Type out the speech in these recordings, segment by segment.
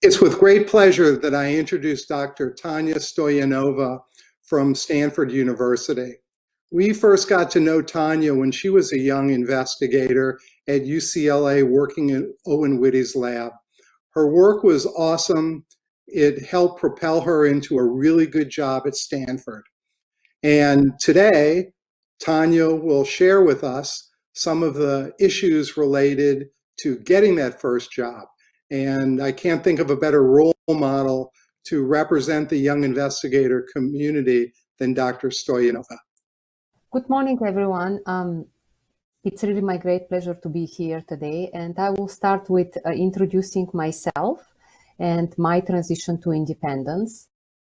It's with great pleasure that I introduce Dr. Tanya Stoyanova from Stanford University. We first got to know Tanya when she was a young investigator at UCLA working in Owen Whitty's lab. Her work was awesome. It helped propel her into a really good job at Stanford. And today, Tanya will share with us some of the issues related to getting that first job. And I can't think of a better role model to represent the young investigator community than Dr. Stoyanova. Good morning, everyone. It's really my great pleasure to be here today. And I will start with introducing myself and my transition to independence.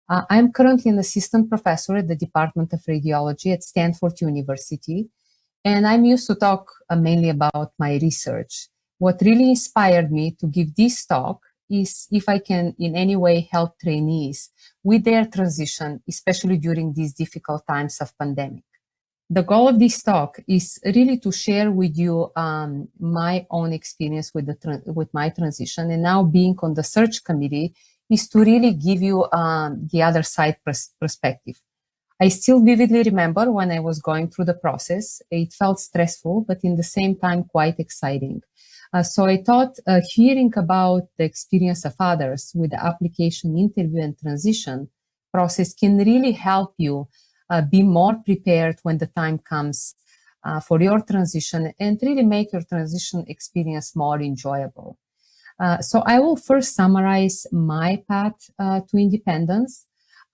I'm currently an assistant professor at the Department of Radiology at Stanford University. And I'm used to talk mainly about my research. What really inspired me to give this talk is if I can in any way help trainees with their transition, especially during these difficult times of pandemic. The goal of this talk is really to share with you my own experience with my transition, and now being on the search committee is to really give you the other side perspective. I still vividly remember when I was going through the process. It felt stressful, but in the same time quite exciting. So I thought hearing about the experience of others with the application, interview, and transition process can really help you be more prepared when the time comes for your transition and really make your transition experience more enjoyable. So I will first summarize my path to independence.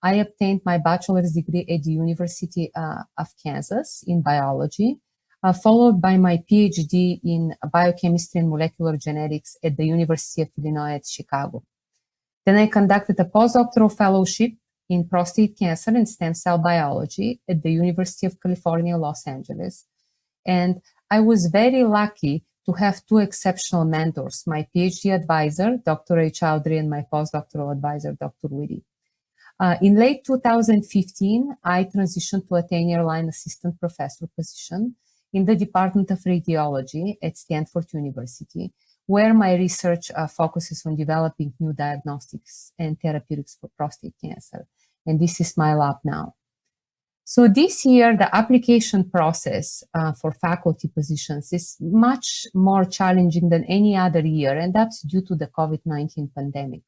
I obtained my bachelor's degree at the University of Kansas in biology, followed by my PhD in biochemistry and molecular genetics at the University of Illinois at Chicago. Then I conducted a postdoctoral fellowship in prostate cancer and stem cell biology at the University of California, Los Angeles. And I was very lucky to have two exceptional mentors, my PhD advisor, Dr. A. Chowdhury, and my postdoctoral advisor, Dr. Whitty. In late 2015, I transitioned to a 10-year line assistant professor position in the Department of Radiology at Stanford University, where my research focuses on developing new diagnostics and therapeutics for prostate cancer. And this is my lab now. So this year, the application process for faculty positions is much more challenging than any other year, and that's due to the COVID-19 pandemic.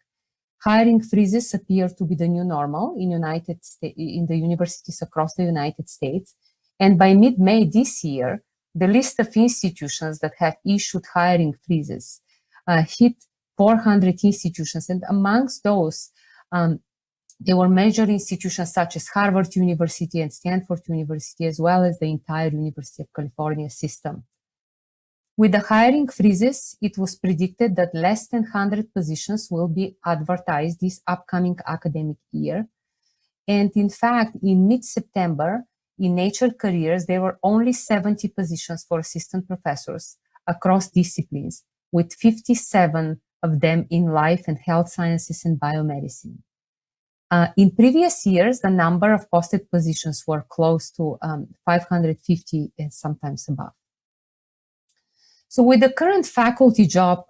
Hiring freezes appear to be the new normal in the universities across the United States. And by mid-May this year, the list of institutions that have issued hiring freezes hit 400 institutions. And amongst those, there were major institutions such as Harvard University and Stanford University, as well as the entire University of California system. With the hiring freezes, it was predicted that less than 100 positions will be advertised this upcoming academic year. And in fact, in mid-September, in Nature Careers, there were only 70 positions for assistant professors across disciplines, with 57 of them in life and health sciences and biomedicine. In previous years, the number of posted positions were close to 550 and sometimes above. So with the current faculty job,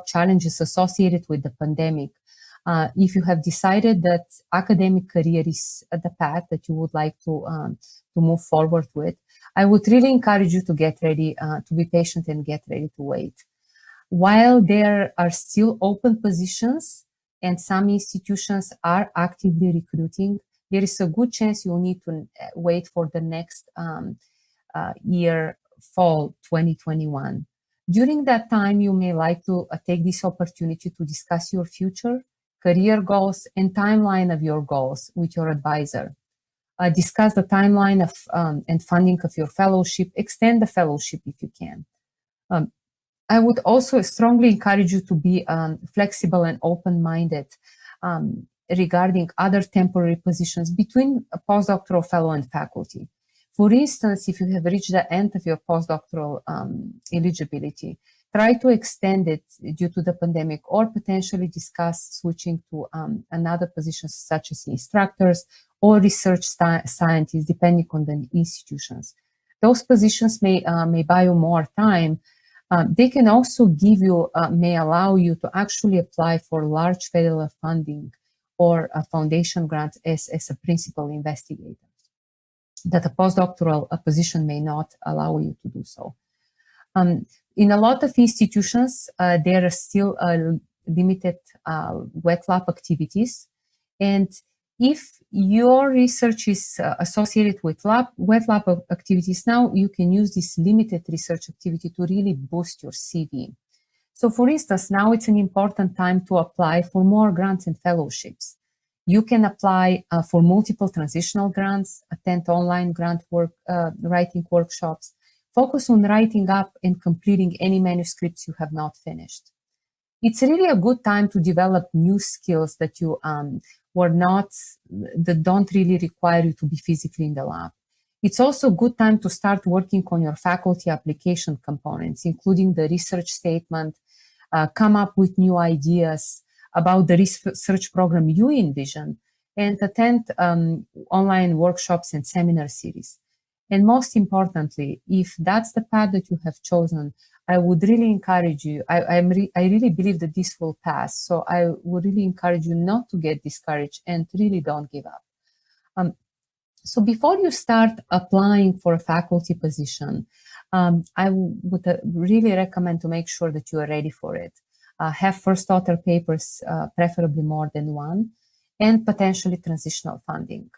challenges associated with the pandemic, if you have decided that academic career is the path that you would like to move forward with, I would really encourage you to get ready, to be patient and get ready to wait. While there are still open positions and some institutions are actively recruiting, there is a good chance you'll need to wait for the next year, fall 2021. During that time, you may like to take this opportunity to discuss your future, career goals, and timeline of your goals with your advisor. Discuss the timeline of and funding of your fellowship, extend the fellowship if you can. I would also strongly encourage you to be flexible and open-minded regarding other temporary positions between a postdoctoral fellow and faculty. For instance, if you have reached the end of your postdoctoral eligibility, try to extend it due to the pandemic, or potentially discuss switching to another positions such as instructors or research scientists, depending on the institutions. Those positions may buy you more time, They can also give you, may allow you to actually apply for large federal funding or a foundation grant as a principal investigator, that a postdoctoral position may not allow you to do so. In a lot of institutions, there are still limited wet lab activities. And if your research is associated with wet lab activities now, you can use this limited research activity to really boost your CV. So for instance, now it's an important time to apply for more grants and fellowships. You can apply for multiple transitional grants, attend online grant writing workshops, focus on writing up and completing any manuscripts you have not finished. It's really a good time to develop new skills that you that don't really require you to be physically in the lab. It's also a good time to start working on your faculty application components, including the research statement, come up with new ideas about the research program you envision, and attend online workshops and seminar series. And most importantly, if that's the path that you have chosen, I would really encourage you, I really believe that this will pass. So I would really encourage you not to get discouraged and really don't give up. So before you start applying for a faculty position, I would really recommend to make sure that you are ready for it. Have first author papers, preferably more than one, and potentially transitional funding.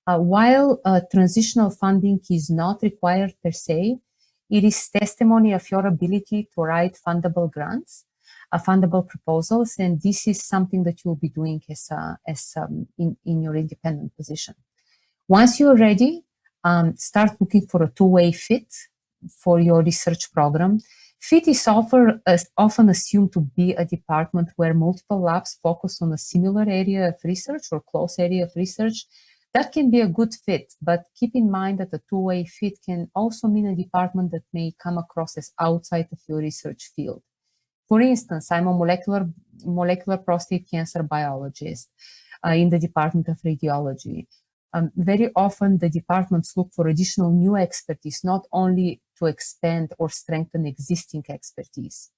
While transitional funding is not required per se, it is testimony of your ability to write fundable grants, fundable proposals, and this is something that you'll be doing in your independent position. Once you're ready, start looking for a two-way fit for your research program. FIT is often assumed to be a department where multiple labs focus on a similar area of research or close area of research. That can be a good fit, but keep in mind that a two-way fit can also mean a department that may come across as outside of your research field. For instance, I'm a molecular prostate cancer biologist in the Department of Radiology. Very often the departments look for additional new expertise, not only to expand or strengthen existing expertise.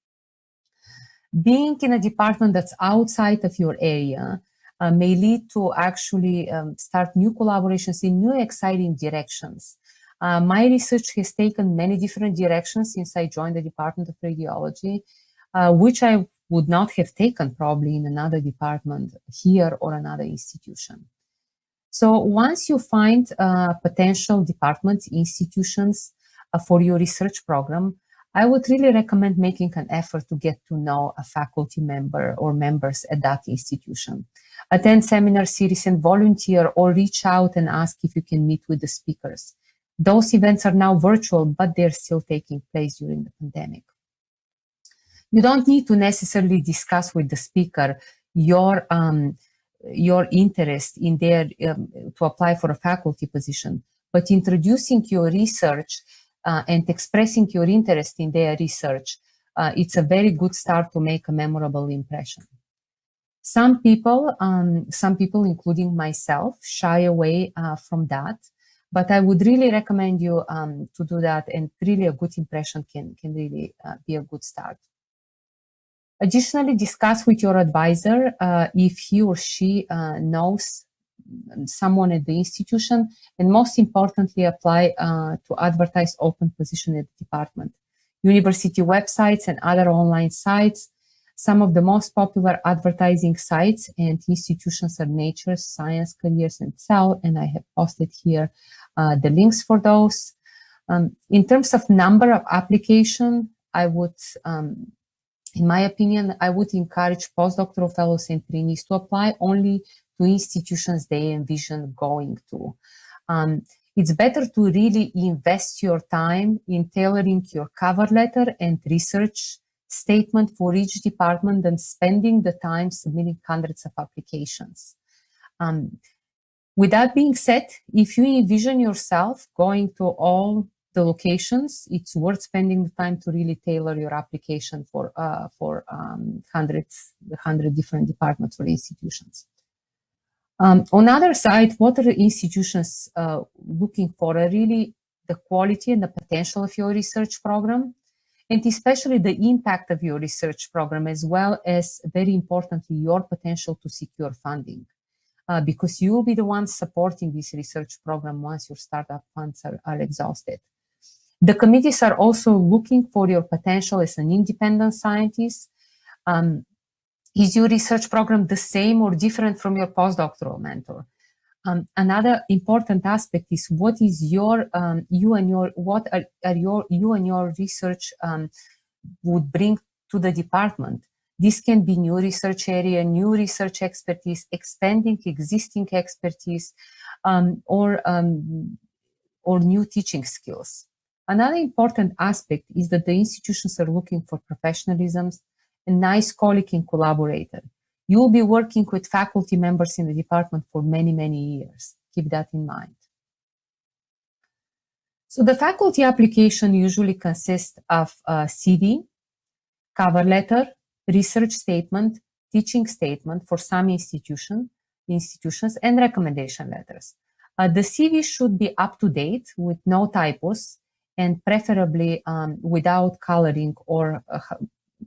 Being in a department that's outside of your area may lead to actually start new collaborations in new exciting directions. My research has taken many different directions since I joined the Department of Radiology, which I would not have taken probably in another department here or another institution. So once you find potential departments, institutions for your research program, I would really recommend making an effort to get to know a faculty member or members at that institution. Attend seminar series and volunteer, or reach out and ask if you can meet with the speakers. Those events are now virtual, but they're still taking place during the pandemic. You don't need to necessarily discuss with the speaker your interest in to apply for a faculty position, but introducing your research and expressing your interest in their research, it's a very good start to make a memorable impression. Some people, including myself, shy away from that, but I would really recommend you to do that, and really a good impression can really be a good start. Additionally, discuss with your advisor if he or she knows someone at the institution, and most importantly, apply to advertise open position at the department. University websites and other online sites. Some of the most popular advertising sites and institutions are Nature, Science, Careers, and Cell, and I have posted here the links for those. In terms of number of application, I would, in my opinion, I would encourage postdoctoral fellows and trainees to apply only to institutions they envision going to. It's better to really invest your time in tailoring your cover letter and research statement for each department than spending the time submitting hundreds of applications. With that being said, if you envision yourself going to all the locations, it's worth spending the time to really tailor your application for 100 different departments or institutions. On the other side, what are the institutions looking for are really the quality and the potential of your research program, and especially the impact of your research program, as well as, very importantly, your potential to secure funding. Because you will be the ones supporting this research program once your startup funds are exhausted. The committees are also looking for your potential as an independent scientist. Is your research program the same or different from your postdoctoral mentor? Another important aspect is what is your you and your research would bring to the department. This can be new research area, new research expertise, expanding existing expertise, or new teaching skills. Another important aspect is that the institutions are looking for professionalism, a nice colleague and collaborator. You will be working with faculty members in the department for many, many years. Keep that in mind. So the faculty application usually consists of a CV, cover letter, research statement, teaching statement for some institutions, and recommendation letters. The CV should be up to date with no typos and preferably without coloring or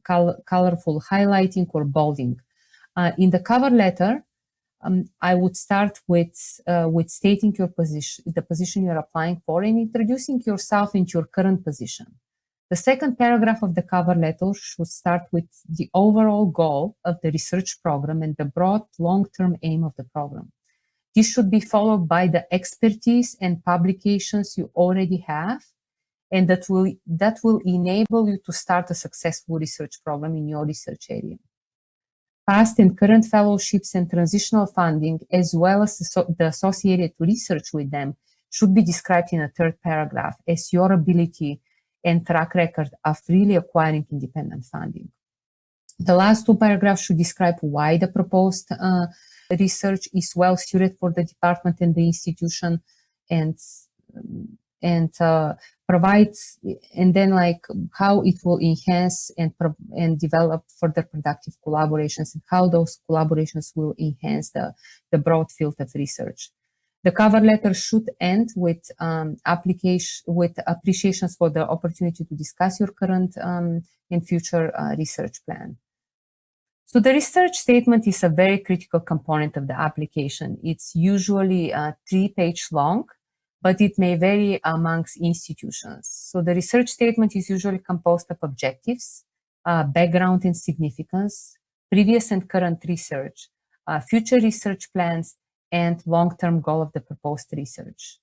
colorful highlighting or bolding. In the cover letter, I would start with stating your position, the position you're applying for, and introducing yourself and your current position. The second paragraph of the cover letter should start with the overall goal of the research program and the broad long-term aim of the program. This should be followed by the expertise and publications you already have, and that will enable you to start a successful research program in your research area. Past and current fellowships and transitional funding, as well as the associated research with them, should be described in a third paragraph as your ability and track record of really acquiring independent funding. The last two paragraphs should describe why the proposed research is well suited for the department and the institution, and provides, and then like how it will enhance and develop further productive collaborations, and how those collaborations will enhance the broad field of research. The cover letter should end with appreciations for the opportunity to discuss your current and future research plan. So the research statement is a very critical component of the application. It's usually 3-page long, but it may vary amongst institutions. So the research statement is usually composed of objectives, background and significance, previous and current research, future research plans, and long-term goal of the proposed research.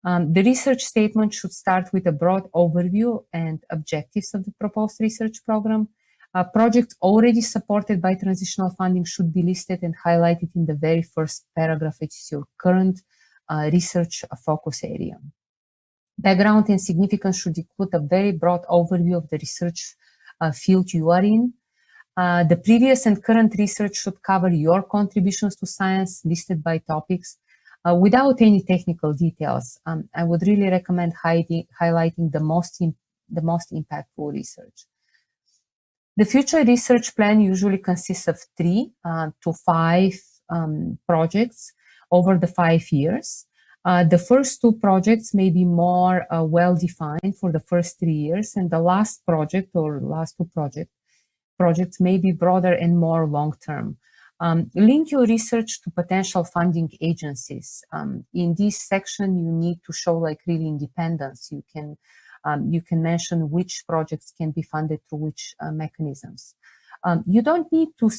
The research statement should start with a broad overview and objectives of the proposed research program. Projects already supported by transitional funding should be listed and highlighted in the very first paragraph, which is your current research focus area. Background and significance should include a very broad overview of the research field you are in. The previous and current research should cover your contributions to science listed by topics without any technical details. I would really recommend highlighting the most impactful research. The future research plan usually consists of 3 to 5 projects over the 5 years. The first 2 projects may be more well-defined for the first 3 years, and the last project or last 2 projects may be broader and more long-term. Link your research to potential funding agencies. In this section, you need to show like really independence. You can mention which projects can be funded through which mechanisms. You don't need to,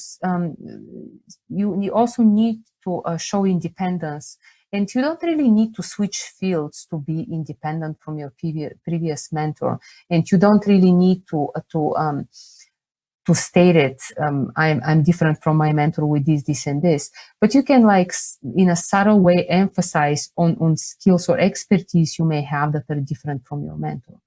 you also need to show independence, and you don't really need to switch fields to be independent from your previous mentor, and you don't really need to state it, I'm different from my mentor with this, and this, but you can like in a subtle way emphasize on skills or expertise you may have that are different from your mentor.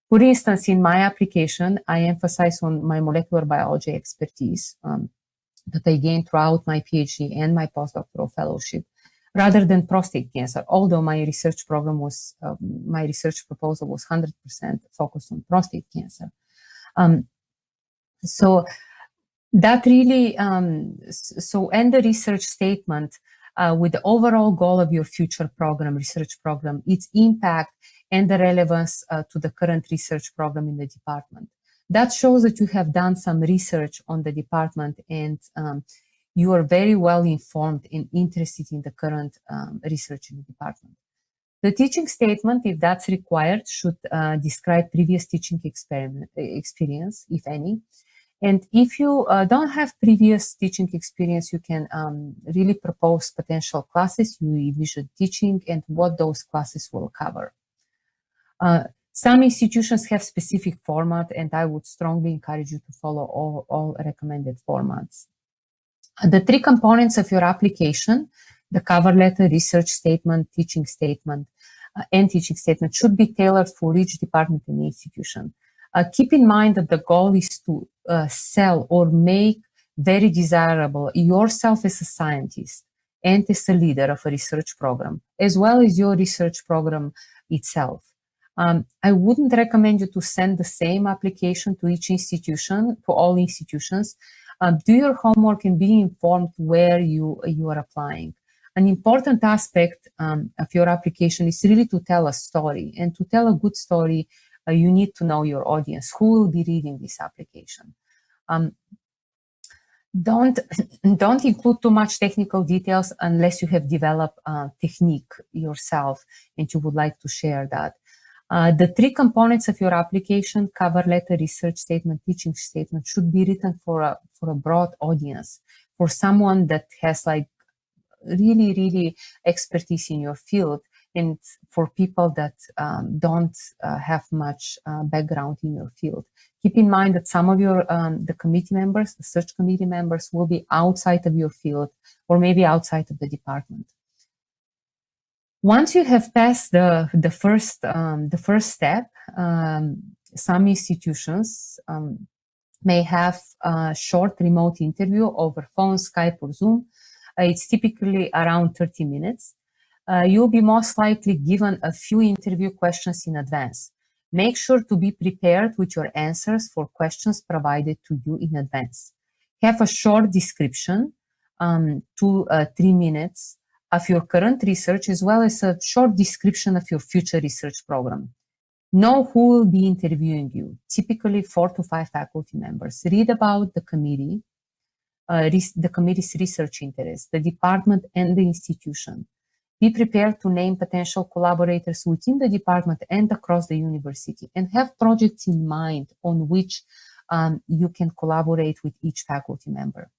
For instance, in my application, I emphasize on my molecular biology expertise that I gained throughout my PhD and my postdoctoral fellowship, rather than prostate cancer, although my research program was, my research proposal was 100% focused on prostate cancer. So that really, so end the research statement with the overall goal of your future program, research program, its impact, and the relevance to the current research program in the department. That shows that you have done some research on the department and you are very well informed and interested in the current research in the department. The teaching statement, if that's required, should describe previous teaching experience, if any. And if you don't have previous teaching experience, you can really propose potential classes you envision teaching and what those classes will cover. Some institutions have specific format, and I would strongly encourage you to follow all recommended formats. The three components of your application, the cover letter, research statement, teaching statement, and teaching statement should be tailored for each department and institution. Keep in mind that the goal is to sell or make very desirable yourself as a scientist and as a leader of a research program, as well as your research program itself. I wouldn't recommend you to send the same application to each institution, to all institutions. Do your homework and be informed where you are applying. An important aspect of your application is really to tell a story. And to tell a good story, you need to know your audience, who will be reading this application. Don't include too much technical details unless you have developed technique yourself and you would like to share that. The three components of your application, cover letter, research statement, teaching statement, should be written for a broad audience, for someone that has like really expertise in your field, and for people that don't have much background in your field. Keep in mind that some of your the committee members, the search committee members, will be outside of your field or maybe outside of the department. Once you have passed the first step, some institutions may have a short remote interview over phone, Skype, or Zoom. It's typically around 30 minutes. You'll be most likely given a few interview questions in advance. Make sure to be prepared with your answers for questions provided to you in advance. Have a short description, 2 to 3 minutes, of your current research, as well as a short description of your future research program. Know who will be interviewing you, typically 4 to 5 faculty members. Read about the committee, the committee's research interests, the department, and the institution. Be prepared to name potential collaborators within the department and across the university, and have projects in mind on which you can collaborate with each faculty member.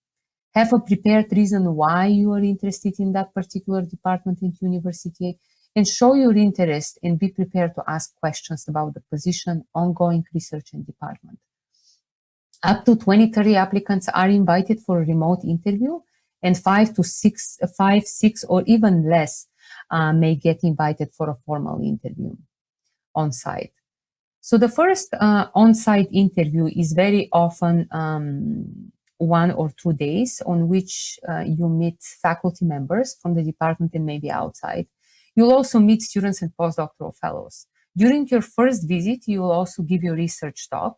Have a prepared reason why you are interested in that particular department and university, and show your interest and be prepared to ask questions about the position, ongoing research, and department. Up to 20-30 applicants are invited for a remote interview, and 5, 6, or even less may get invited for a formal interview on site. So the first on-site interview is very often 1 or 2 days, on which you meet faculty members from the department and maybe outside. You'll also meet students and postdoctoral fellows. During your first visit, you will also give your research talk.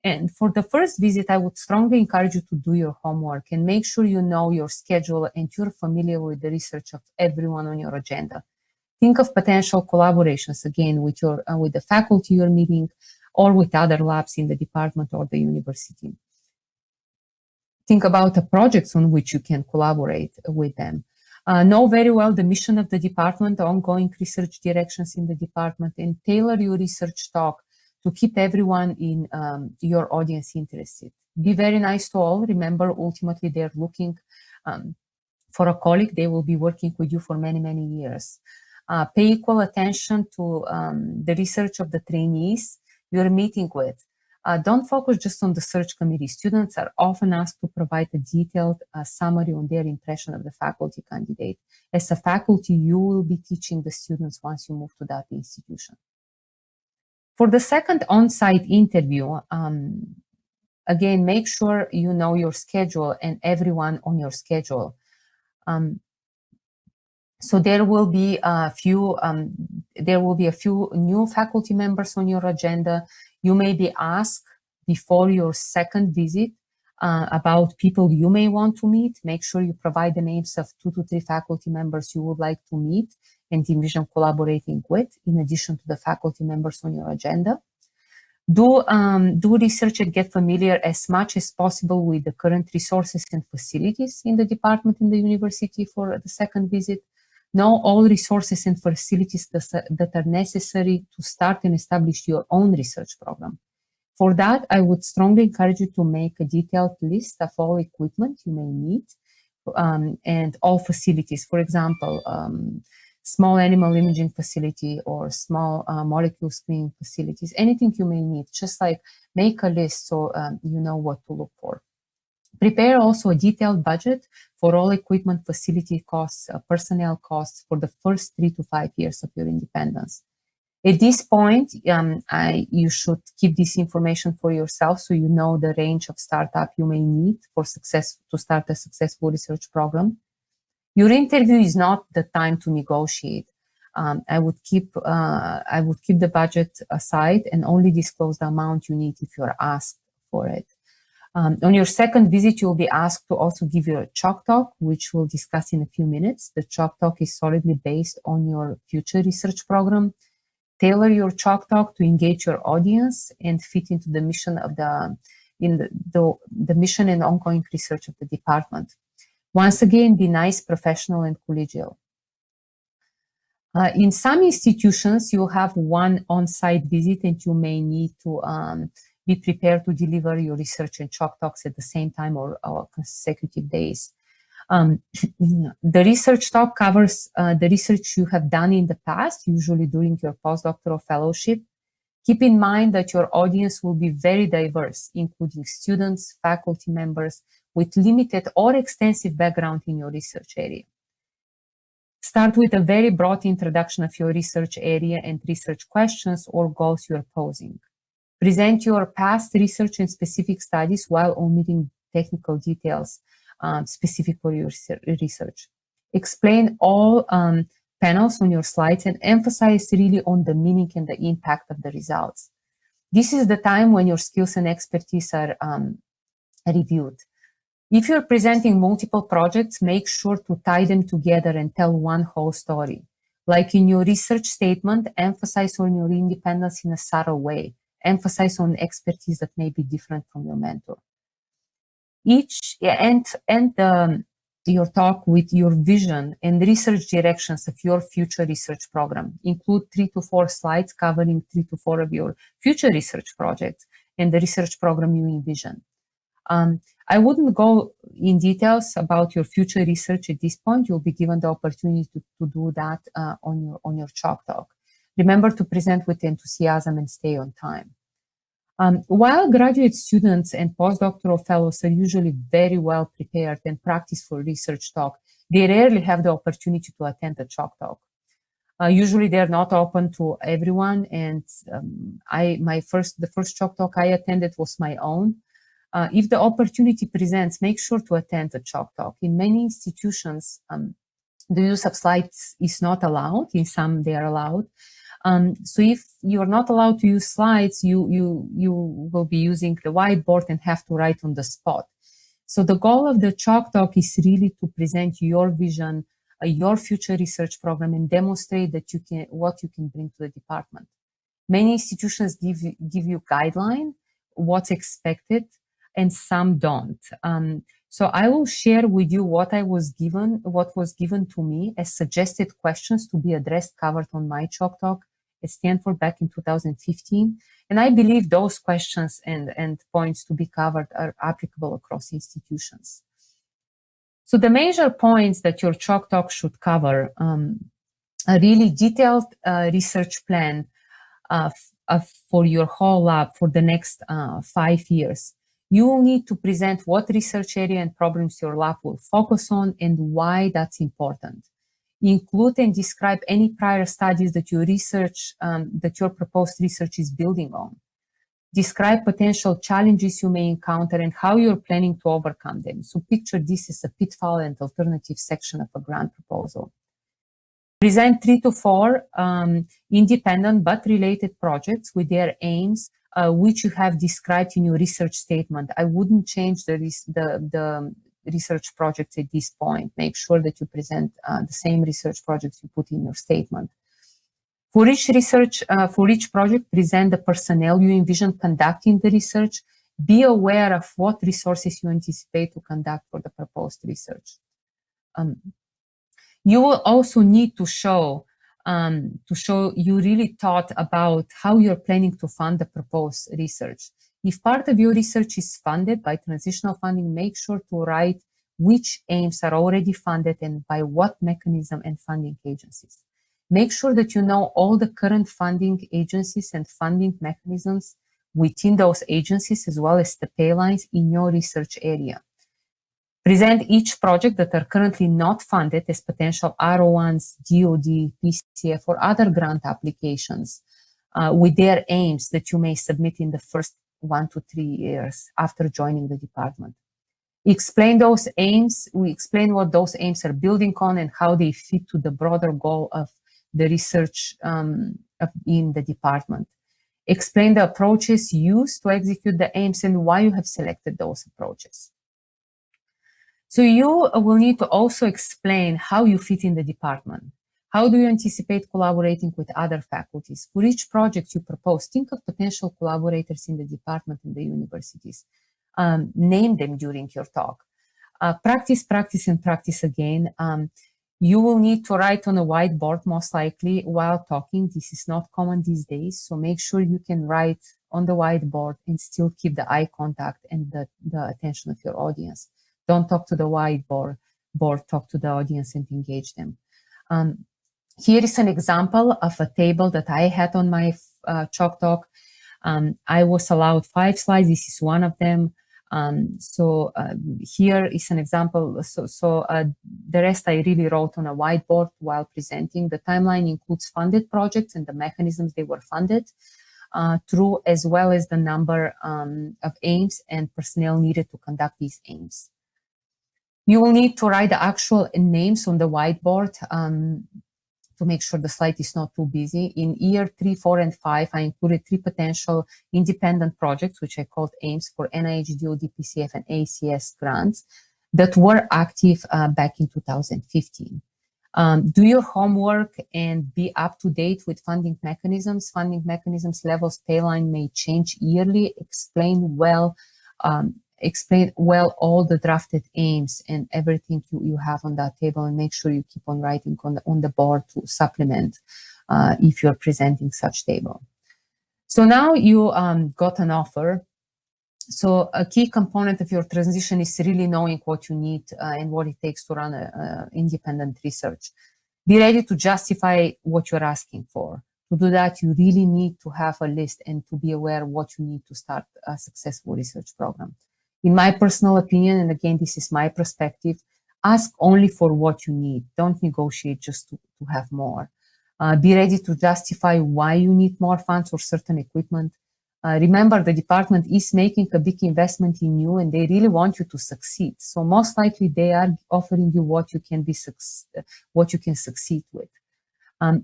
And for the first visit, I would strongly encourage you to do your homework and make sure you know your schedule and you're familiar with the research of everyone on your agenda. Think of potential collaborations, again, with the faculty you're meeting or with other labs in the department or the university. Think about the projects on which you can collaborate with them. Know very well the mission of the department, the ongoing research directions in the department, and tailor your research talk to keep everyone in your audience interested. Be very nice to all. Remember, ultimately, they're looking for a colleague. They will be working with you for many, many years. Pay equal attention to the research of the trainees you're meeting with. Don't focus just on the search committee. Students are often asked to provide a detailed summary on their impression of the faculty candidate. As a faculty, you will be teaching the students once you move to that institution. For the second on-site interview, again, make sure you know your schedule and everyone on your schedule. So there will be a few new faculty members on your agenda. You may be asked before your second visit about people you may want to meet. Make sure you provide the names of 2 to 3 faculty members you would like to meet and envision collaborating with, in addition to the faculty members on your agenda. Do research and get familiar as much as possible with the current resources and facilities in the department in the university for the second visit. Know all resources and facilities that are necessary to start and establish your own research program. For that, I would strongly encourage you to make a detailed list of all equipment you may need and all facilities. For example, small animal imaging facility or small molecule screening facilities, anything you may need, just like make a list so you know what to look for. Prepare also a detailed budget for all equipment, facility costs, personnel costs for the first 3 to 5 years of your independence. At this point, you should keep this information for yourself so you know the range of startup you may need for to start a successful research program. Your interview is not the time to negotiate. I would keep the budget aside and only disclose the amount you need if you're asked for it. On your second visit, you'll be asked to also give your chalk talk, which we'll discuss in a few minutes. The chalk talk is solidly based on your future research program. Tailor your chalk talk to engage your audience and fit into the mission of the mission and ongoing research of the department. Once again, be nice, professional, and collegial. In some institutions, you'll have one on-site visit and you may need to be prepared to deliver your research and chalk talks at the same time or consecutive days. The research talk covers the research you have done in the past, usually during your postdoctoral fellowship. Keep in mind that your audience will be very diverse, including students, faculty members with limited or extensive background in your research area. Start with a very broad introduction of your research area and research questions or goals you are posing. Present your past research and specific studies while omitting technical details specific for your research. Explain all panels on your slides and emphasize really on the meaning and the impact of the results. This is the time when your skills and expertise are reviewed. If you're presenting multiple projects, make sure to tie them together and tell one whole story. Like in your research statement, emphasize on your independence in a subtle way. Emphasize on expertise that may be different from your mentor. Your talk with your vision and research directions of your future research program. Include 3 to 4 slides covering 3 to 4 of your future research projects and the research program you envision. I wouldn't go in details about your future research at this point. You'll be given the opportunity to do that on your chalk talk. Remember to present with enthusiasm and stay on time. While graduate students and postdoctoral fellows are usually very well prepared and practice for research talk, they rarely have the opportunity to attend a chalk talk. Usually they're not open to everyone, and the first chalk talk I attended was my own. If the opportunity presents, make sure to attend a chalk talk. In many institutions, the use of slides is not allowed. In some, they are allowed. So if you're not allowed to use slides, you will be using the whiteboard and have to write on the spot. So the goal of the chalk talk is really to present your vision, your future research program, and demonstrate that what you can bring to the department. Many institutions give you guideline, what's expected, and some don't. So I will share with you what was given to me as suggested questions to be addressed, covered on my chalk talk at Stanford back in 2015. And I believe those questions and points to be covered are applicable across institutions. So the major points that your chalk talk should cover a really detailed research plan for your whole lab for the next 5 years. You will need to present what research area and problems your lab will focus on and why that's important. Include and describe any prior studies that your research, that your proposed research is building on. Describe potential challenges you may encounter and how you're planning to overcome them. So picture this as a pitfall and alternative section of a grant proposal. Present 3 to 4 independent but related projects with their aims, which you have described in your research statement. I wouldn't change the research projects at this point. Make sure that you present the same research projects you put in your statement. For each project, present the personnel you envision conducting the research. Be aware of what resources you anticipate to conduct for the proposed research. You will also need to show you really thought about how you're planning to fund the proposed research. If part of your research is funded by transitional funding, make sure to write which aims are already funded and by what mechanism and funding agencies. Make sure that you know all the current funding agencies and funding mechanisms within those agencies, as well as the pay lines in your research area. Present each project that are currently not funded as potential R01s, DoD, PCF, or other grant applications with their aims that you may submit in the first 1 to 3 years after joining the department. Explain those aims. We explain what those aims are building on and how they fit to the broader goal of the research in the department. Explain the approaches used to execute the aims and why you have selected those approaches. So you will need to also explain how you fit in the department. How do you anticipate collaborating with other faculties? For each project you propose, think of potential collaborators in the department and the universities. Name them during your talk. Practice, practice, and practice again. You will need to write on a whiteboard, most likely, while talking. This is not common these days, so make sure you can write on the whiteboard and still keep the eye contact and the attention of your audience. Don't talk to the whiteboard, talk to the audience and engage them. Here is an example of a table that I had on my chalk talk. I was allowed 5 slides. This is one of them. Here is an example. The rest I really wrote on a whiteboard while presenting. The timeline includes funded projects and the mechanisms they were funded through, as well as the number of aims and personnel needed to conduct these aims. You will need to write the actual names on the whiteboard to make sure the slide is not too busy. In year 3, 4, and 5, I included 3 potential independent projects, which I called aims for NIH, DoD, PCF, and ACS grants that were active back in 2015. Do your homework and be up to date with funding mechanisms. Funding mechanisms levels pay line may change yearly. Explain well all the drafted aims and everything you have on that table, and make sure you keep on writing on the board to supplement if you're presenting such table. So now you got an offer. So a key component of your transition is really knowing what you need and what it takes to run independent research. Be ready to justify what you're asking for. To do that, you really need to have a list and to be aware what you need to start a successful research program. In my personal opinion, and again, this is my perspective, ask only for what you need. Don't negotiate just to have more. Be ready to justify why you need more funds or certain equipment. Remember, the department is making a big investment in you and they really want you to succeed. So most likely they are offering you what you can succeed with.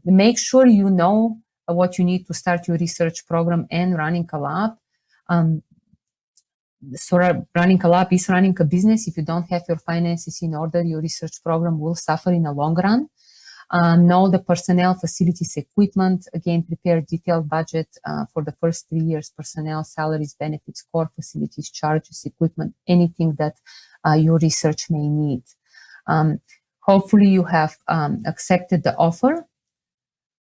Make sure you know what you need to start your research program and running a lab. So running a lab is running a business. If you don't have your finances in order, your research program will suffer in the long run. Know the personnel, facilities, equipment. Again, prepare detailed budget for the first 3 years, personnel, salaries, benefits, core facilities, charges, equipment, anything that your research may need. Hopefully you have accepted the offer.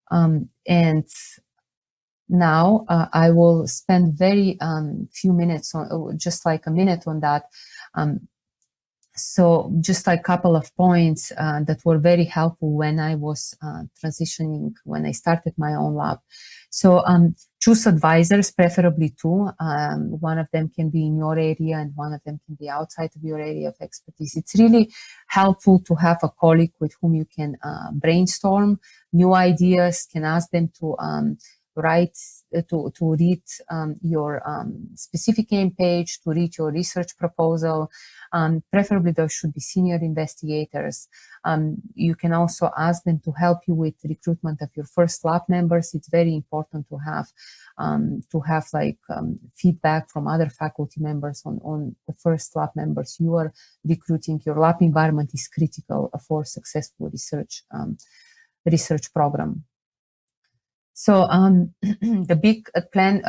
And now I will spend very few minutes on, just like a minute on that. So just like a couple of points that were very helpful when I was transitioning, when I started my own lab. So choose advisors, preferably 2. One of them can be in your area and one of them can be outside of your area of expertise. It's really helpful to have a colleague with whom you can brainstorm new ideas, can ask them to read your specific aim page, to read your research proposal. Preferably those should be senior investigators. You can also ask them to help you with recruitment of your first lab members. It's very important to have to have like feedback from other faculty members on the first lab members you are recruiting. Your lab environment is critical for successful research program. So the big plan,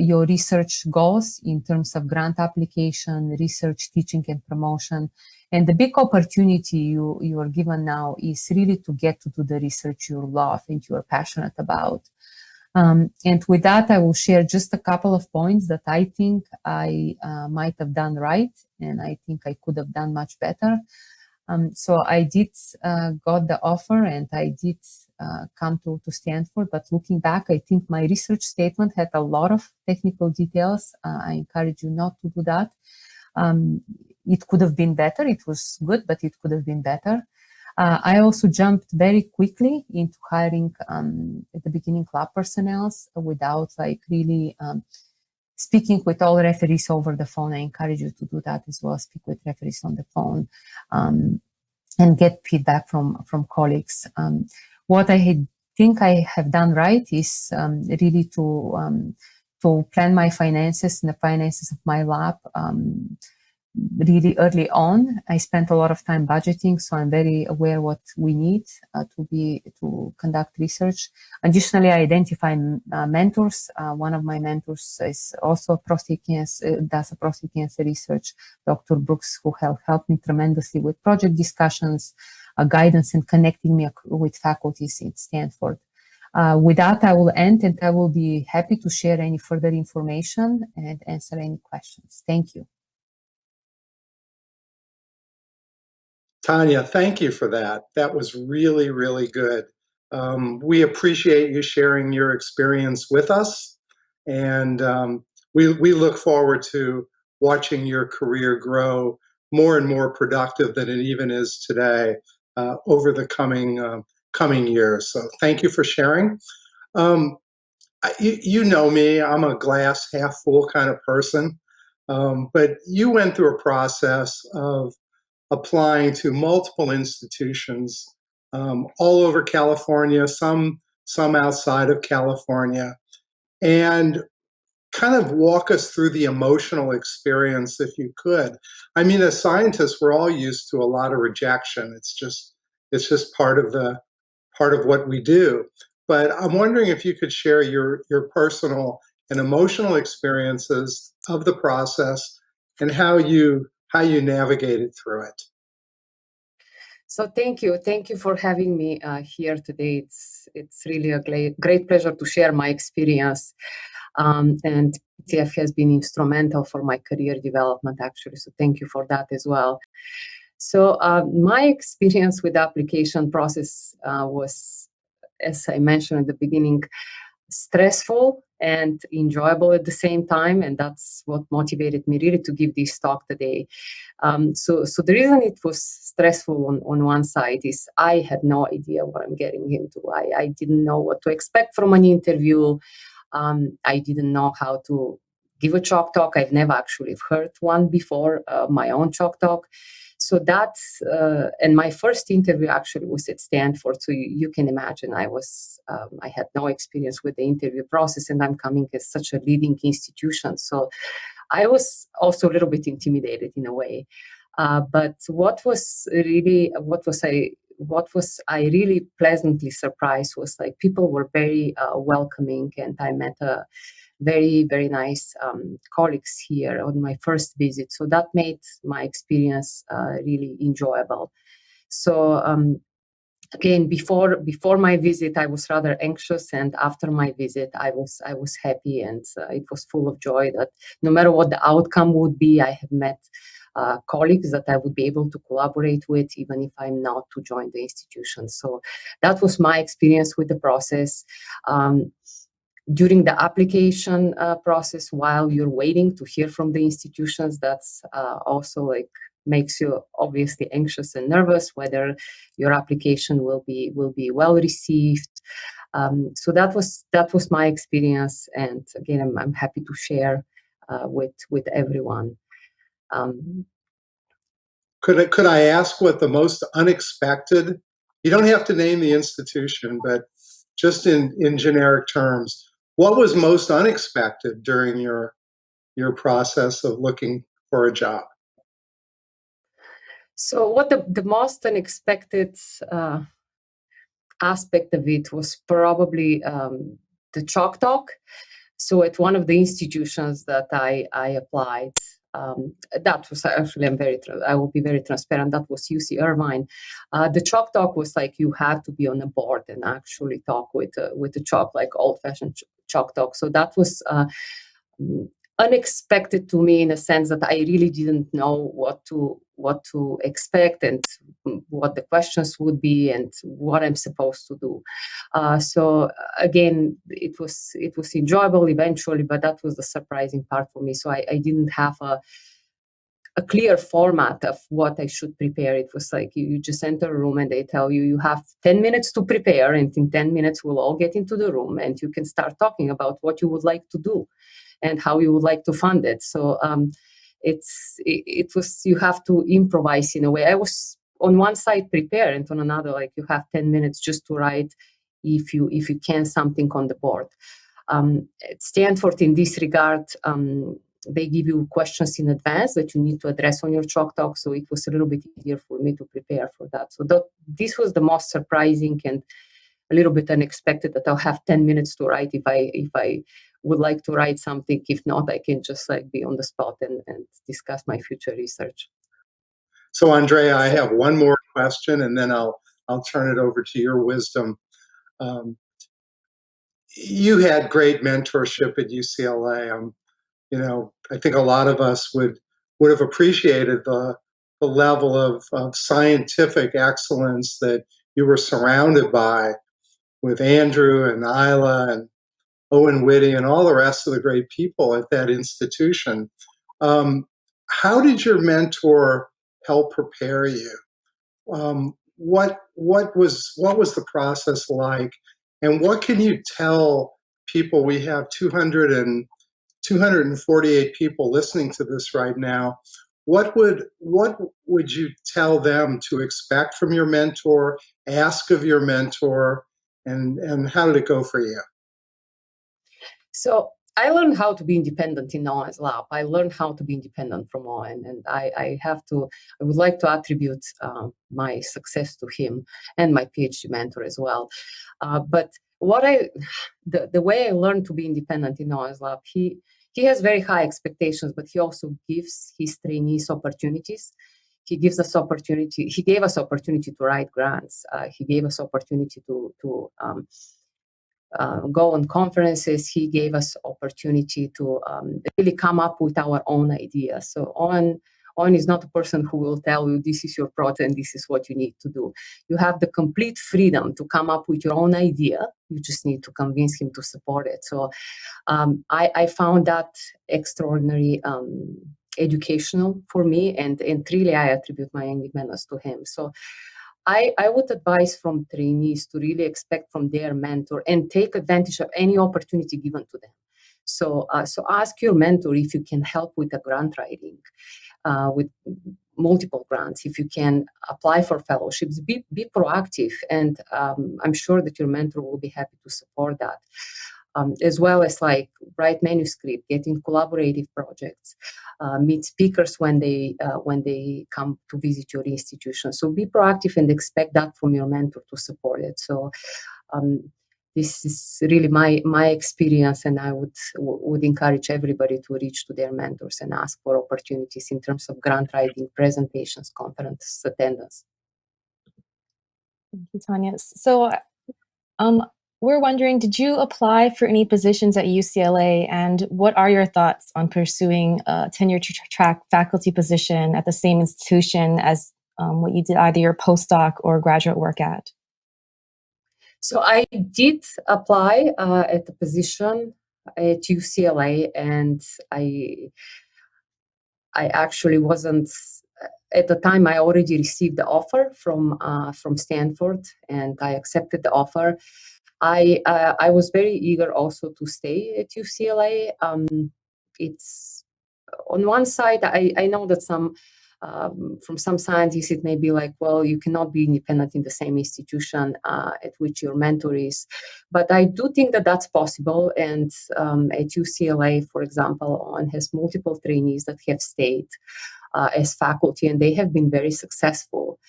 your research goals in terms of grant application, research, teaching, and promotion. And the big opportunity you are given now is really to get to do the research you love and you are passionate about. And with that, I will share just a couple of points that I think I might have done right, and I think I could have done much better. So I did got the offer, and I did come to Stanford. But looking back, I think my research statement had a lot of technical details. I encourage you not to do that. It could have been better. It was good, but it could have been better. I also jumped very quickly into hiring at the beginning lab personnel without like really speaking with all referees over the phone. I encourage you to do that as well. Speak with referees on the phone and get feedback from colleagues. What I think I have done right is really to plan my finances and the finances of my lab really early on. I spent a lot of time budgeting, so I'm very aware what we need to conduct research. Additionally, I identify mentors. One of my mentors is also prostate cancer, does a prostate cancer research, Dr. Brooks, who helped me tremendously with project discussions, guidance, and connecting me with faculties at Stanford. With that, I will end, and I will be happy to share any further information and answer any questions. Thank you. Tanya, thank you for that. That was really, really good. We appreciate you sharing your experience with us, and we look forward to watching your career grow more and more productive than it even is today over the coming years. So thank you for sharing. You know me, I'm a glass half full kind of person, but you went through a process of applying to multiple institutions all over California, some outside of California, and kind of walk us through the emotional experience if you could. I mean, as scientists, we're all used to a lot of rejection. It's just part of what we do. But I'm wondering if you could share your personal and emotional experiences of the process and how you navigated through it. So thank you for having me here today. It's really a great pleasure to share my experience, and PTF has been instrumental for my career development actually. So thank you for that as well. So my experience with the application process was, as I mentioned at the beginning, stressful and enjoyable at the same time, and that's what motivated me really to give this talk today. So the reason it was stressful on one side is I had no idea what I'm getting into. I didn't know what to expect from an interview. I didn't know how to give a chalk talk. I've never actually heard one before, my own chalk talk. So that's, and my first interview actually was at Stanford. So you can imagine I had no experience with the interview process, and I'm coming as such a leading institution. So I was also a little bit intimidated in a way. But what was I really pleasantly surprised was like people were very welcoming, and I met a very, very nice colleagues here on my first visit. So that made my experience really enjoyable. So again, before my visit, I was rather anxious, and after my visit, I was happy, and it was full of joy that no matter what the outcome would be, I have met colleagues that I would be able to collaborate with, even if I'm not to join the institution. So that was my experience with the process. During the application process, while you're waiting to hear from the institutions, that's also like makes you obviously anxious and nervous whether your application will be well received. So that was my experience, and again, I'm happy to share with everyone. Could I ask what the most unexpected? You don't have to name the institution, but just in generic terms, What was most unexpected during your process of looking for a job? So what the most unexpected aspect of it was probably the chalk talk. So at one of the institutions that I applied, that was actually, I will be very transparent, that was UC Irvine. The chalk talk was like you had to be on a board and actually talk with the chalk, like old-fashioned chalk talk. So that was unexpected to me in a sense that I really didn't know what to expect and what the questions would be and what I'm supposed to do. So again, it was enjoyable eventually, but that was the surprising part for me. So I didn't have a clear format of what I should prepare. It was like you just enter a room and they tell you you have 10 minutes to prepare, and in 10 minutes we'll all get into the room and you can start talking about what you would like to do and how you would like to fund it. So it was, you have to improvise in a way. I was on one side prepared, and on another, like you have 10 minutes just to write if you can something on the board. At Stanford, in this regard, they give you questions in advance that you need to address on your chalk talk. So it was a little bit easier for me to prepare for that. So this was the most surprising and a little bit unexpected, that I'll have 10 minutes to write if I would like to write something. If not, I can just like be on the spot and discuss my future research. So Andrea, I have one more question, and then I'll turn it over to your wisdom. Um, you had great mentorship at UCLA. I think a lot of us would have appreciated the level of scientific excellence that you were surrounded by with Andrew and Isla and Owen Whitty and all the rest of the great people at that institution. How did your mentor help prepare you? What was the process like, and what can you tell people? We have 248 people listening to this right now. What would you tell them to expect from your mentor, ask of your mentor, and how did it go for you? So I learned how to be independent in Owen's lab. I learned how to be independent from Owen, and I would like to attribute my success to him and my PhD mentor as well. But the way I learned to be independent in Owen's lab, he has very high expectations, but he also gives his trainees opportunities. He gives us opportunity. He gave us opportunity to write grants. He gave us opportunity to go on conferences. He gave us opportunity to really come up with our own ideas. So on is not a person who will tell you this is your project and this is what you need to do. You have the complete freedom to come up with your own idea. You just need to convince him to support it. So I found that extraordinary educational for me, and really I attribute my independence to him. So I would advise from trainees to really expect from their mentor and take advantage of any opportunity given to them. So ask your mentor if you can help with the grant writing, with multiple grants, if you can apply for fellowships. Be proactive, and I'm sure that your mentor will be happy to support that. As well as like write manuscript, get in collaborative projects, meet speakers when they come to visit your institution. So be proactive and expect that from your mentor to support it. So this is really my experience, and I would encourage everybody to reach to their mentors and ask for opportunities in terms of grant writing, presentations, conference attendance. Thank you, Tanya. So we're wondering, did you apply for any positions at UCLA, and what are your thoughts on pursuing a tenure track faculty position at the same institution as what you did either your postdoc or graduate work at? So I did apply at the position at UCLA, and I actually wasn't, at the time. I already received the offer from Stanford, and I accepted the offer. I was very eager also to stay at UCLA. It's on one side, I know that some from some scientists, it may be like, well, you cannot be independent in the same institution at which your mentor is. But I do think that that's possible. And at UCLA, for example, ON has multiple trainees that have stayed as faculty, and they have been very successful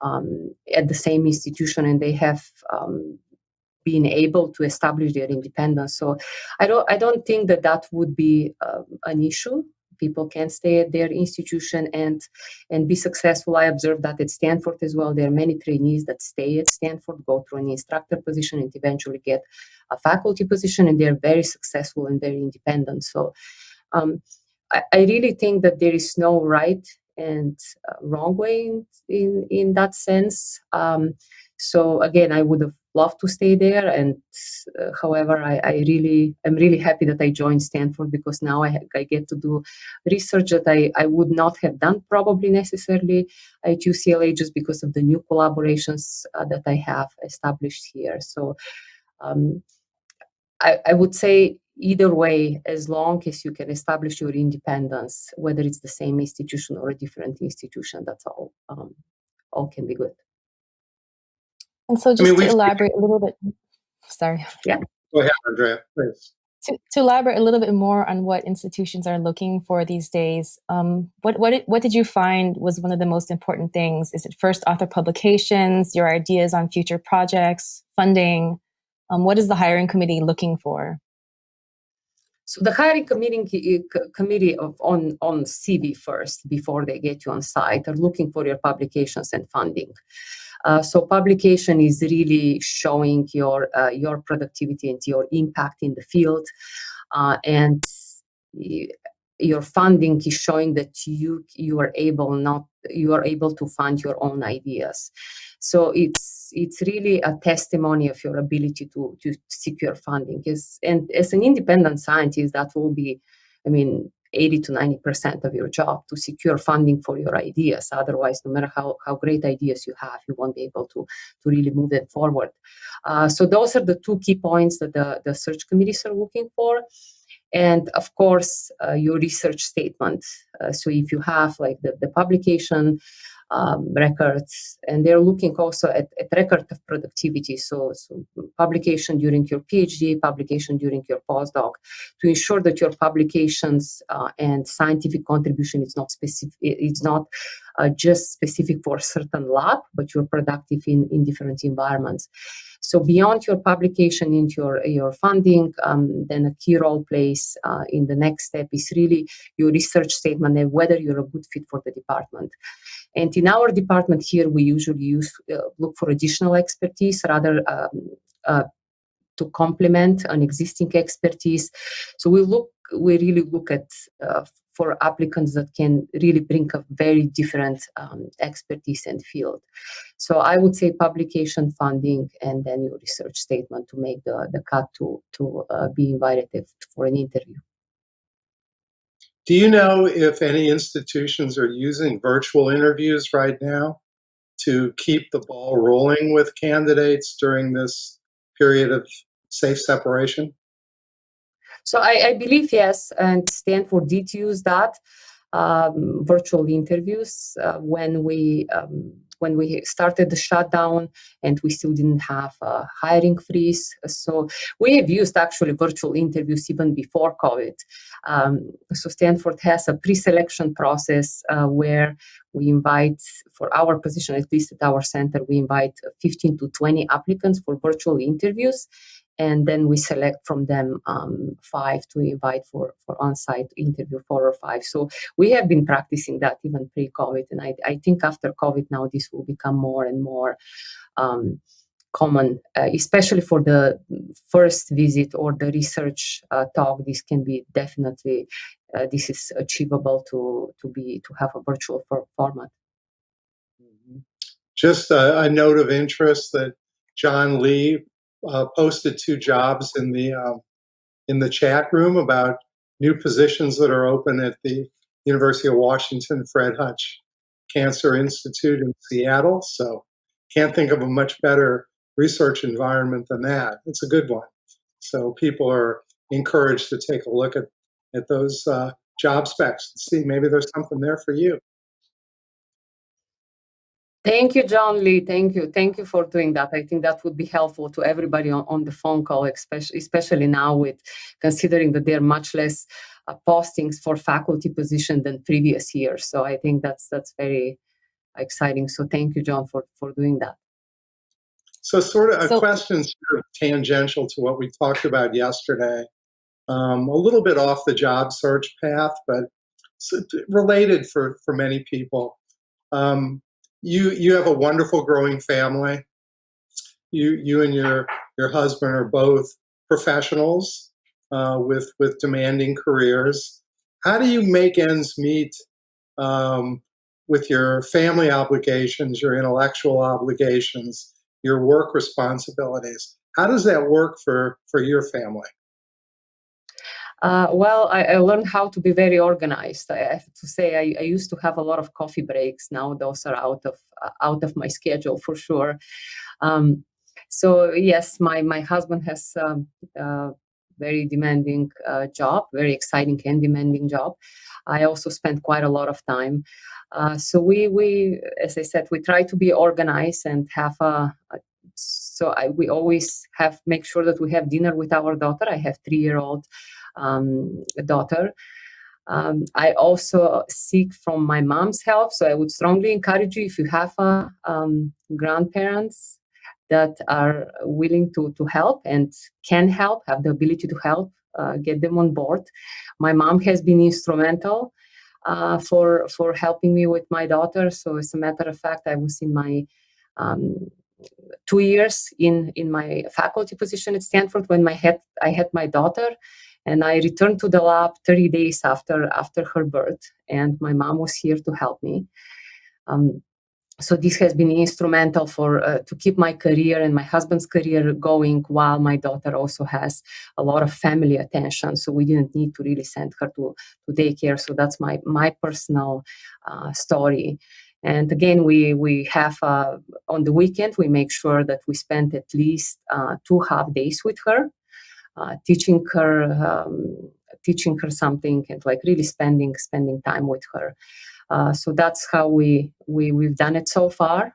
at the same institution, and they have been able to establish their independence. So I don't think that would be an issue. People can stay at their institution and be successful. I observed that at Stanford as well. There are many trainees that stay at Stanford, go through an instructor position, and eventually get a faculty position, and they're very successful and very independent. So I really think that there is no right and wrong way in that sense. So again, I would have loved to stay there, and however, I really am really happy that I joined Stanford, because now I get to do research that I would not have done probably necessarily at UCLA, just because of the new collaborations that I have established here. So I would say either way, as long as you can establish your independence, whether it's the same institution or a different institution, that's all can be good. And so just to elaborate a little bit, sorry. Yeah. Go ahead, Andrea, please. To elaborate a little bit more on what institutions are looking for these days, what did you find was one of the most important things? Is it first author publications, your ideas on future projects, funding? What is the hiring committee looking for? So the hiring committee on CV first, before they get you on site, are looking for your publications and funding. So publication is really showing your productivity and your impact in the field, and your funding is showing that you are able to fund your own ideas. So it's really a testimony of your ability to secure funding. And as an independent scientist, that will be, 80 to 90% of your job, to secure funding for your ideas. Otherwise, no matter how great ideas you have, you won't be able to really move them forward. So those are the two key points that the search committees are looking for. And of course, your research statement. So if you have like the publication records, and they're looking also at record of productivity. So publication during your PhD, publication during your postdoc, to ensure that your publications and scientific contribution is not specific. It's not just specific for a certain lab, but you're productive in different environments. So beyond your publication into your funding, then a key role plays in the next step is really your research statement and whether you're a good fit for the department. And in our department here, we usually look for additional expertise rather to complement an existing expertise. So we really look at for applicants that can really bring a very different expertise and field. So I would say publication, funding, and then your research statement to make the cut to be invited for an interview. Do you know if any institutions are using virtual interviews right now to keep the ball rolling with candidates during this period of safe separation? So I believe yes, and Stanford did use that virtual interviews when we started the shutdown, and we still didn't have a hiring freeze. So we have used actually virtual interviews even before COVID. So Stanford has a pre-selection process where we invite, for our position, at least at our center, we invite 15 to 20 applicants for virtual interviews. And then we select from them 5 to invite for on-site interview, 4 or 5. So we have been practicing that even pre-COVID. And I think after COVID now, this will become more and more common, especially for the first visit or the research talk. This can be definitely, this is achievable to have a virtual format. Just a note of interest that John Lee posted 2 jobs in the chat room about new positions that are open at the University of Washington Fred Hutch Cancer Institute in Seattle. So can't think of a much better research environment than that. It's a good one. So people are encouraged to take a look at those job specs and see maybe there's something there for you. Thank you, John Lee. Thank you. Thank you for doing that. I think that would be helpful to everybody on the phone call, especially now with considering that there are much less postings for faculty position than previous years. So I think that's very exciting. So thank you, John, for doing that. So sort of a question sort of tangential to what we talked about yesterday, a little bit off the job search path, but related for many people. You have a wonderful growing family. You and your husband are both professionals with demanding careers. How do you make ends meet with your family obligations, your intellectual obligations, your work responsibilities? How does that work for your family? Well, I learned how to be very organized. I have to say, I used to have a lot of coffee breaks. Now those are out of my schedule for sure. So yes, my husband has very demanding job, very exciting and demanding job. I also spend quite a lot of time. So we, as I said, we try to be organized and have we always make sure that we have dinner with our daughter. I have 3-year-old daughter. I also seek from my mom's help. So I would strongly encourage you, if you have grandparents that are willing to help and can help, have the ability to help, get them on board. My mom has been instrumental for helping me with my daughter. So as a matter of fact, I was in my 2 years in my faculty position at Stanford when I had my daughter, and I returned to the lab 30 days after her birth, and my mom was here to help me. So this has been instrumental to keep my career and my husband's career going, while my daughter also has a lot of family attention. So we didn't need to really send her to daycare. So that's my personal story. And again, we have on the weekend, we make sure that we spend at least 2 half days with her, teaching her something, and like really spending time with her. So that's how we've done it so far.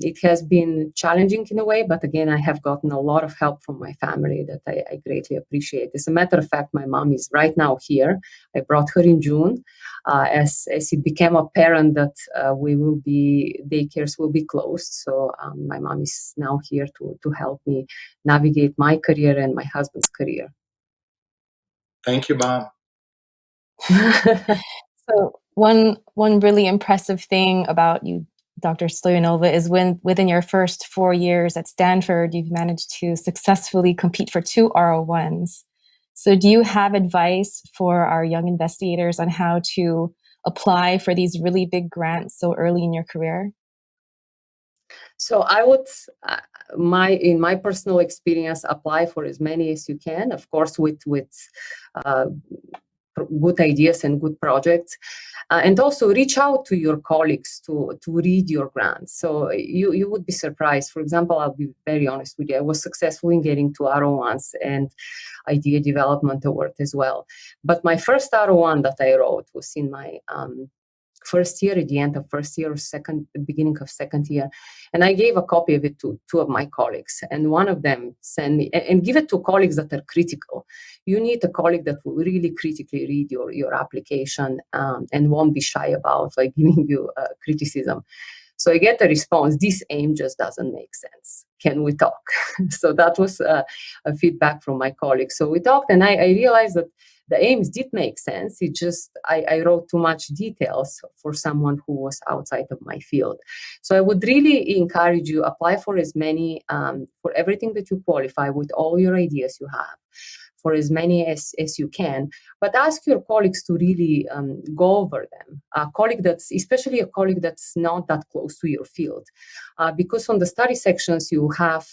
It has been challenging in a way, but again, I have gotten a lot of help from my family that I greatly appreciate. As a matter of fact, my mom is right now here. I brought her in June. As it became apparent that daycares will be closed. So my mom is now here to help me navigate my career and my husband's career. Thank you, Mom. So one really impressive thing about you, Dr. Stoyanova, is within your first 4 years at Stanford, you've managed to successfully compete for 2 R01s. So do you have advice for our young investigators on how to apply for these really big grants so early in your career? So I would, in my personal experience, apply for as many as you can, of course, with good ideas and good projects, and also reach out to your colleagues to read your grants. So you would be surprised. For example, I'll be very honest with you. I was successful in getting 2 R01s and Idea Development Award as well. But my first R01 that I wrote was in my first year, at the end of first year or beginning of second year. And I gave a copy of it to 2 of my colleagues. And one of them sent me, and give it to colleagues that are critical. You need a colleague that will really critically read your application and won't be shy about like giving you criticism. So I get a response, this aim just doesn't make sense. Can we talk? So that was a feedback from my colleagues. So we talked, and I realized that the aims did make sense. It just, I wrote too much details for someone who was outside of my field. So I would really encourage you, apply for as many, for everything that you qualify with all your ideas you have, for as many as you can, but ask your colleagues to really go over them. Especially a colleague that's not that close to your field. Because on the study sections you have,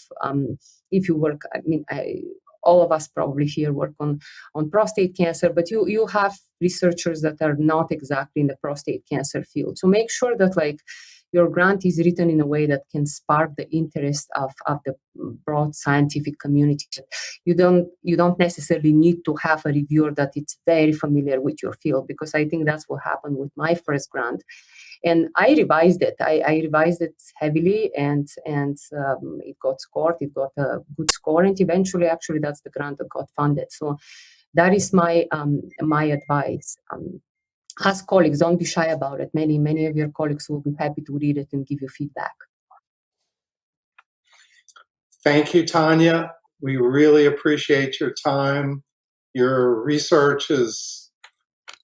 if you work, all of us probably here work on prostate cancer, but you have researchers that are not exactly in the prostate cancer field. So make sure that like your grant is written in a way that can spark the interest of the broad scientific community. You don't necessarily need to have a reviewer that it's very familiar with your field, because I think that's what happened with my first grant. And I revised it. I revised it heavily, and it got scored. It got a good score, and eventually, actually, that's the grant that got funded. So that is my advice. Ask colleagues, don't be shy about it. Many of your colleagues will be happy to read it and give you feedback. Thank you, Tanya. We really appreciate your time. Your research is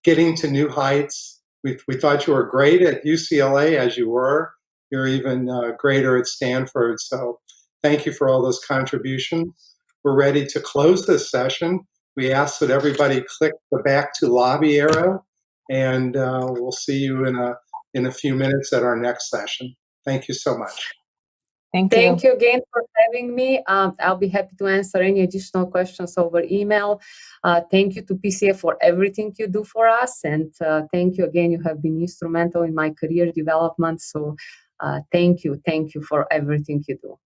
getting to new heights. We thought you were great at UCLA, as you were. You're even greater at Stanford. So thank you for all those contributions. We're ready to close this session. We ask that everybody click the back to lobby arrow, and we'll see you in a few minutes at our next session. Thank you so much. Thank you again for having me. I'll be happy to answer any additional questions over email. Thank you to PCF for everything you do for us. And thank you again. You have been instrumental in my career development. So thank you. Thank you for everything you do.